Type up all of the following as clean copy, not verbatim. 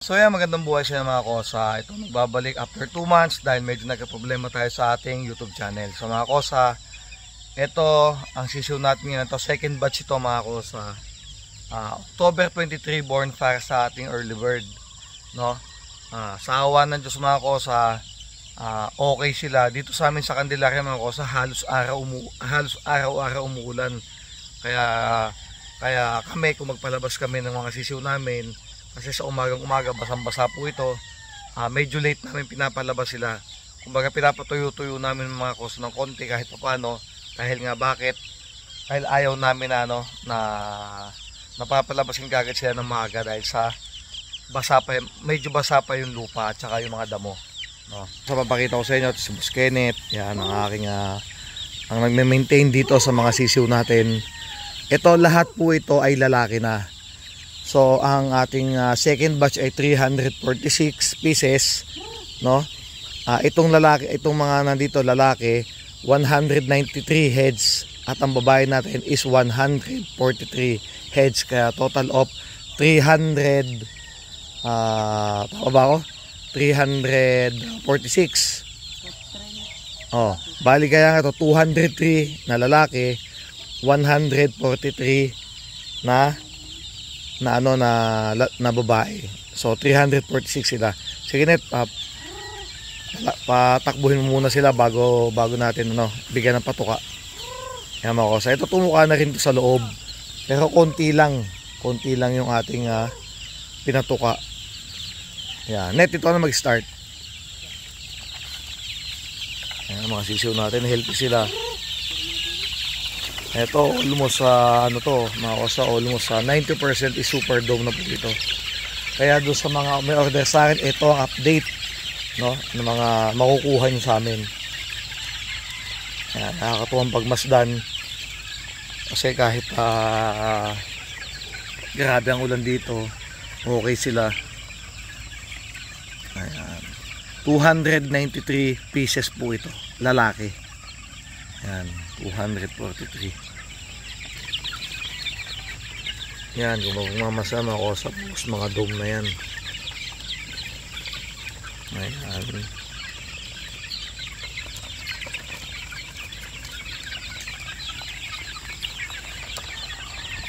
So yan, magandang buhay sa mga kosa. Ito nagbabalik after 2 months dahil medyo nagka-problema tayo sa ating YouTube channel. So mga kosa, ito ang sisiw natin ngayon. Ito second batch ito mga kosa. October 23 born para sa ating early bird, no? Sa awa ng Diyos mga kosa, okay sila. Dito sa amin sa Candelaria mga kosa, halos araw-araw umuulan. Kaya kami, kung magpalabas kami ng mga sisiw namin, kasi sa umagang-umaga basang-basa po ito, medyo late namin pinapalabas sila. Kumbaga pinapatuyo-tuyo namin mga kosa ng konti kahit paano. Dahil nga bakit? Dahil ayaw namin na napapalabas yung gagad sila ng maaga dahil sa medyo basa pa yung lupa at saka yung mga damo, no? So papakita ko sa inyo, si Boss Kenneth, yan ang aking ang nagme-maintain dito sa mga sisiw natin. Ito lahat po ito ay lalaki na. So ang ating second batch ay 346 pieces, no? Itong mga nandito lalaki 193 heads at ang babae natin is 143 heads, kaya total of 300 tama ba ako? 346. Bali kaya nga ito 203 na lalaki, 143 na babae. So 346 sila. Sige net, patakbuhin mo muna sila bago natin bigyan ng patuka. Yan mga kosa. Ito tumuka na rin ito sa loob. Pero konti lang yung ating pinatuka. Yan. Net, ito na mag-start. Yan mga sisiw natin, healthy sila. Ito almost mga kosa, almost 90% is super dome na po ito. Kaya doon sa mga may order sa akin, ito ang update, no, ng mga makukuha nyo sa amin. Ayan, nakakatuwang pagmasdan kasi kahit grabe ang ulan dito, okay sila. Ayan, 293 pieces po ito, lalaki. Ayan, 243. Yan, kung magmamasama ako sa mga dome na yan. Ayan.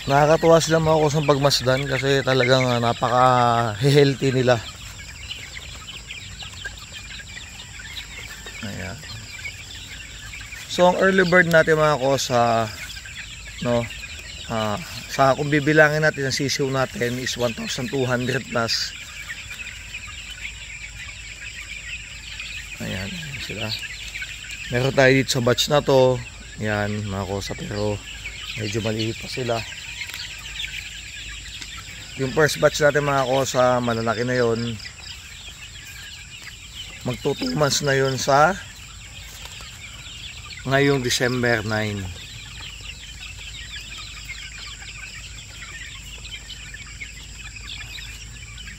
Nakakatuwa sila mga kusang pagmasdan kasi talagang napaka-healthy nila. Ayan. So ang early bird natin mga kosa, no, kung bibilangin natin ang sisiw natin is 1,200 plus. Ayan sila. Meron tayo dito sa batch na to. Yan mga kosa, pero medyo maliit pa sila. Yung first batch natin mga kosa, malalaki na yon. Magto 2 months na yon sa ngayong December 9.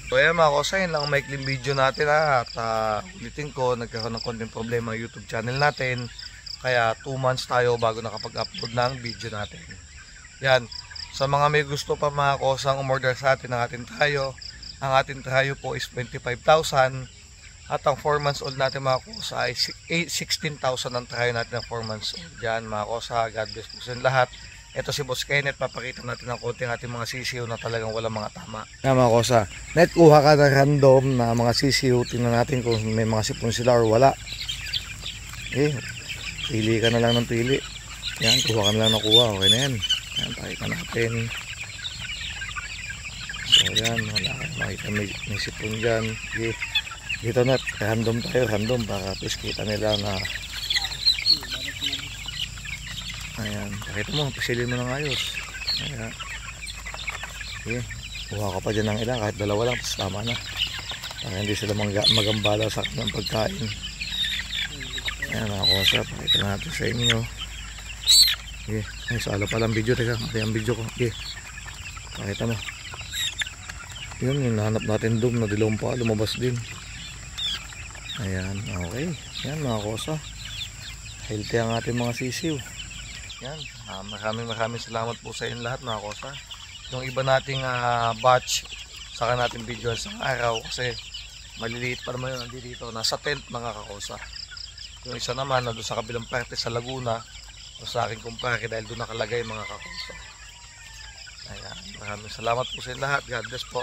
So ayan mga kosa, yun lang ang maikling video natin at ulitin ko, nagkaroon ng konting problema ang YouTube channel natin. Kaya 2 months tayo bago nakapag-upload ng video natin. Yan, sa mga may gusto pa mga kosang umorder sa atin ng ating trayo, ang ating trayo po is 25,000. At ang 4 months old natin mga kosa ay 16,000 ang trayo natin ng 4 months old. Yan mga kosa, God bless po sa lahat. Ito si Boss Kenneth, papakita natin ng konting ating mga sisiw na talagang walang mga tama. Yan mga kosa, net kuha ka ng random na mga sisiw, tingnan natin kung may mga sipon sila or wala. Pili ka na lang ng pili. Yan, kuha ka na lang ng kuha, okay na yan. Yan, pakita natin. So yan, wala ka makita may sipon dyan. Dito net, random tayo, random para at least kita nila na ayan, pakita mo, pisilin mo ng ayos. Ayan. Kuha ka pa dyan ng ilan, kahit dalawa lang, tapos tama na. Para hindi sila magambala sa ng pagkain. Ayan mga kosa, pakita natin sa inyo. Ay, sala palang video, teka, mali ang video ko. Pakita mo. Yun, yung nahanap natin doon, na dilong pa, lumabas din. Ayan, okay. Ayan mga kosa, healthy ang ating mga sisiw. Yan, maraming salamat po sa inyo lahat mga kosa. Yung iba nating batch saka natin video sa araw kasi maliliit pa naman yun dito. Nasa tent mga kakosa. Yung isa naman na doon sa kabilang parte sa Laguna o sa aking kumpare dahil doon nakalagay mga kakosa. Ayan, maraming salamat po sa lahat. God bless po.